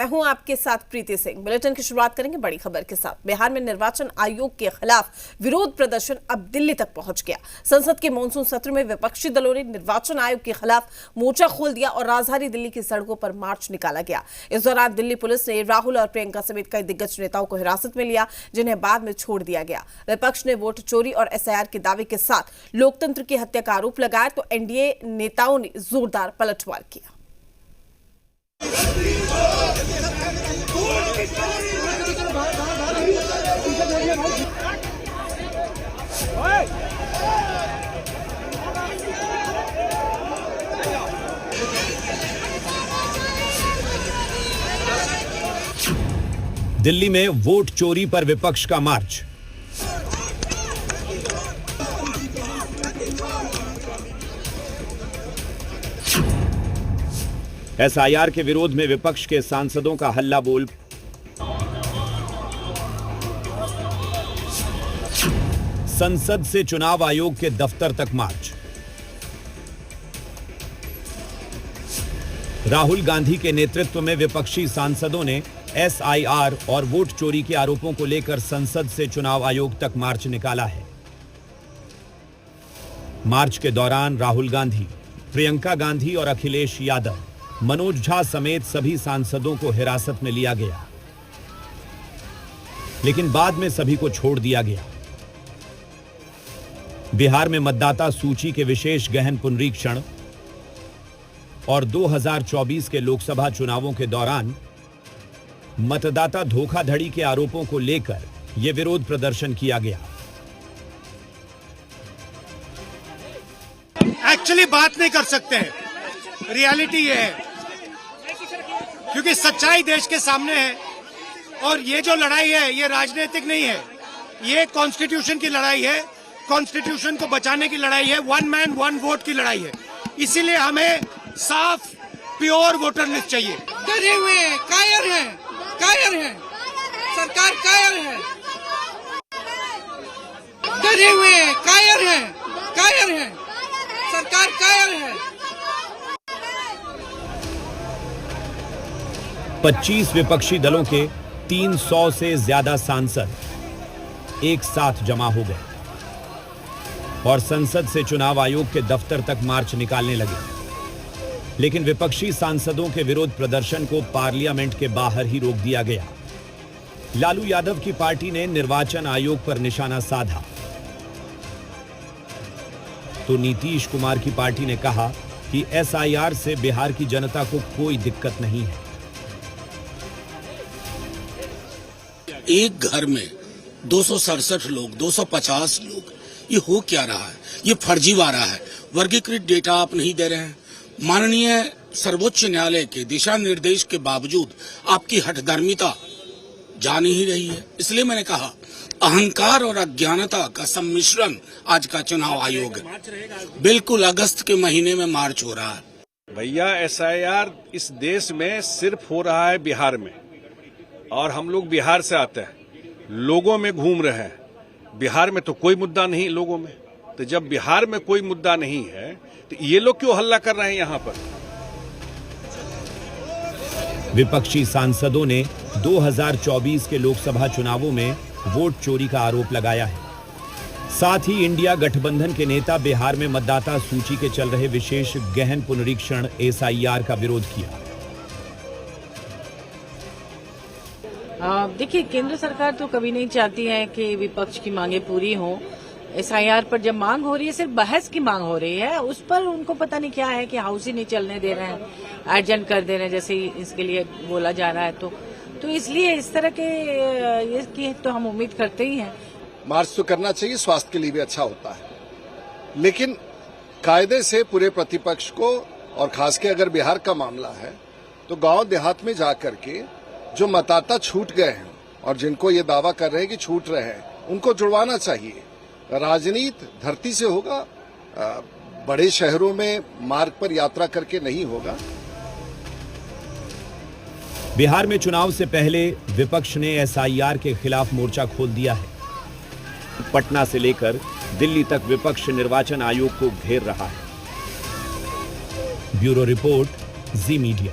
मैं हूं आपके साथ प्रीति सिंह। बुलेटिन की शुरुआत करेंगे बड़ी खबर के साथ। बिहार में निर्वाचन आयोग के खिलाफ विरोध प्रदर्शन अब दिल्ली तक पहुंच गया। संसद के मानसून सत्र में विपक्षी दलों ने निर्वाचन आयोग के खिलाफ मोर्चा खोल दिया और राजधानी दिल्ली की सड़कों पर मार्च निकाला गया। इस दौरान दिल्ली पुलिस ने राहुल और प्रियंका समेत कई दिग्गज नेताओं को हिरासत में लिया, जिन्हें बाद में छोड़ दिया गया। विपक्ष ने वोट चोरी और SIR के दावे के साथ लोकतंत्र की हत्या का आरोप लगाया तो NDA नेताओं ने जोरदार पलटवार किया। दिल्ली में वोट चोरी पर विपक्ष का मार्च। SIR के विरोध में विपक्ष के सांसदों का हल्ला बोल। संसद से चुनाव आयोग के दफ्तर तक मार्च। राहुल गांधी के नेतृत्व में विपक्षी सांसदों ने SIR और वोट चोरी के आरोपों को लेकर संसद से चुनाव आयोग तक मार्च निकाला है। मार्च के दौरान राहुल गांधी, प्रियंका गांधी और अखिलेश यादव, मनोज झा समेत सभी सांसदों को हिरासत में लिया गया, लेकिन बाद में सभी को छोड़ दिया गया। बिहार में मतदाता सूची के विशेष गहन पुनरीक्षण और 2024 के लोकसभा चुनावों के दौरान मतदाता धोखाधड़ी के आरोपों को लेकर यह विरोध प्रदर्शन किया गया। एक्चुअली बात नहीं कर सकते हैं, रियलिटी ये है, क्योंकि सच्चाई देश के सामने है और ये जो लड़ाई है ये राजनीतिक नहीं है, ये कॉन्स्टिट्यूशन की लड़ाई है, कॉन्स्टिट्यूशन को बचाने की लड़ाई है, वन मैन वन वोट की लड़ाई है। इसीलिए हमें साफ प्योर वोटर लिस्ट चाहिए। डरे हुए हैं, कायर हैं, सरकार कायर है, डरे हुए हैं, कायर हैं, सरकार कायर है। 25 विपक्षी दलों के 300 से ज्यादा सांसद एक साथ जमा हो गए और संसद से चुनाव आयोग के दफ्तर तक मार्च निकालने लगे, लेकिन विपक्षी सांसदों के विरोध प्रदर्शन को पार्लियामेंट के बाहर ही रोक दिया गया। लालू यादव की पार्टी ने निर्वाचन आयोग पर निशाना साधा तो नीतीश कुमार की पार्टी ने कहा कि SIR से बिहार की जनता को कोई दिक्कत नहीं है। एक घर में 267 लोग, 250 लोग, ये हो क्या रहा है? ये फर्जीवाड़ा है। वर्गीकृत डेटा आप नहीं दे रहे हैं। माननीय सर्वोच्च न्यायालय के दिशा निर्देश के बावजूद आपकी हठधर्मिता जा नहीं रही है। इसलिए मैंने कहा अहंकार और अज्ञानता का सम्मिश्रण आज का चुनाव आयोग है। बिल्कुल अगस्त के महीने में मार्च हो रहा है। भैया SIR इस देश में सिर्फ हो रहा है बिहार में, और हम लोग बिहार से आते हैं, लोगों में घूम रहे हैं। बिहार में तो कोई मुद्दा नहीं लोगों में, तो जब बिहार में कोई मुद्दा नहीं है तो ये लोग क्यों हल्ला कर रहे हैं यहां पर? विपक्षी सांसदों ने 2024 के लोकसभा चुनावों में वोट चोरी का आरोप लगाया है। साथ ही इंडिया गठबंधन के नेता बिहार में मतदाता सूची के चल रहे विशेष गहन पुनरीक्षण SIR का विरोध किया। देखिए, केंद्र सरकार तो कभी नहीं चाहती है कि विपक्ष की मांगे पूरी हों। SIR पर जब मांग हो रही है, सिर्फ बहस की मांग हो रही है, उस पर उनको पता नहीं क्या है कि हाउस ही नहीं चलने दे रहे हैं, एडजन कर दे रहे हैं, जैसे इसके लिए बोला जा रहा है। तो इसलिए इस तरह के ये की तो हम उम्मीद करते ही हैं। मार्च तो करना चाहिए, स्वास्थ्य के लिए भी अच्छा होता है, लेकिन कायदे से पूरे प्रतिपक्ष को, और खास के अगर बिहार का मामला है तो गांव देहात में जाकर के जो मतदाता छूट गए हैं और जिनको ये दावा कर रहे हैं कि छूट रहे हैं, उनको जुड़वाना चाहिए। राजनीति धरती से होगा, बड़े शहरों में मार्ग पर यात्रा करके नहीं होगा। बिहार में चुनाव से पहले विपक्ष ने SIR के खिलाफ मोर्चा खोल दिया है। पटना से लेकर दिल्ली तक विपक्ष निर्वाचन आयोग को घेर रहा है। ब्यूरो रिपोर्ट, जी मीडिया।